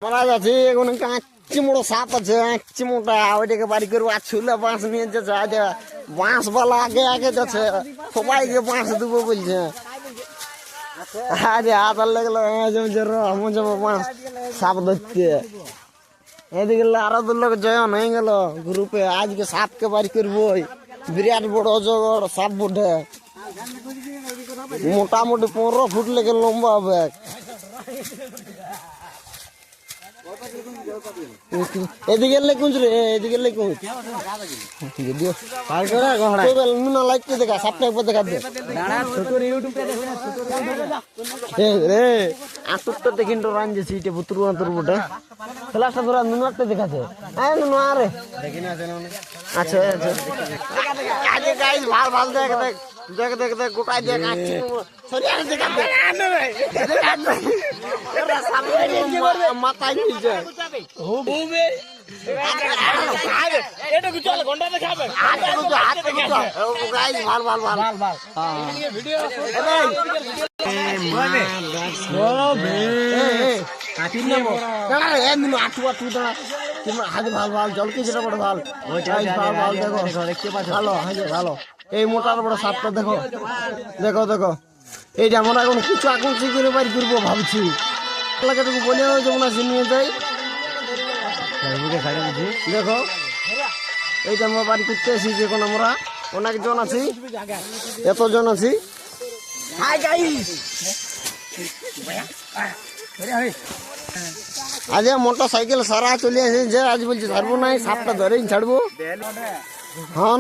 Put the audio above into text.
মারা যাচ্ছে এখন কাঁচি মোড়ো সাপ আছে কাঁচি মোটা ওইটাকে বাড়ি করবো আর ছুলে বাঁশ নিয়ে যাচ্ছে বাঁশ বলা আগে আগে যাচ্ছে সবাইকে বাঁশ দেবো বলছে আরে আদার লাগলো যাবো বাঁশ সাপ ধরতে এদিকে আরো দু লোক জয়ন হয়ে গেল গ্রুপে আজকে সাপকে বাড়ি করবো বিরাট বড় অজগর সাপ বুঝে মোটামুটি 15 ফুট লেগে লম্বা হবে এদিকে লেকুঞ্জ রে এদিকে লেকুঞ্জ নুনা লাইটকে দেখা সাপটা একবার দেখা দে রে আসুকটা দেখিন তো রাঞ্জেছি এটা বুতুর আন্তর বটে ফ্লাশটা ধরা নুনাটা দেখাছে হ্যাঁ নুনা আরে আচ্ছা আচ্ছা আগে গাইস ভাল ভাল দেখ দেখ দেখ দেখ দেখ গোটাই দেখ আচ্ছা সরি আরে দেখা দে এরা সামনে মাথায় নিচে হবে এটা কি চলে ঘন্টা দেখাবে হাতে গুছো গাইস ভাল ভাল ভাল ভাল হ্যাঁ ভিডিও কাটিন না না এ নুন আটু আটু দাঁড়া তোমরা হাতে ভাল ভাল জলকে যেটা বড় ভাল ওইটাই ভাল ভাল দেখো দেখতে পাচ্ছ ভালো হাতে ভালো এই মোটার বড় সাপটা দেখো দেখো দেখো এইটা আমরা এখন কিছু আগুন করে বাইর করবো ভাবছি এলাকাটুকু বলে যেমন আছে নিয়ে যাই দেখো এইটা আমরা বাড়ি করতে আসি যখন আমরা অনেকজন আছি এতজন আছি আজ মোটর সাইকেল সারা চলে আসে যে আজ বলছি ছাড়বো নাই সাপটা ধরেই ছাড়বো হ্যাঁ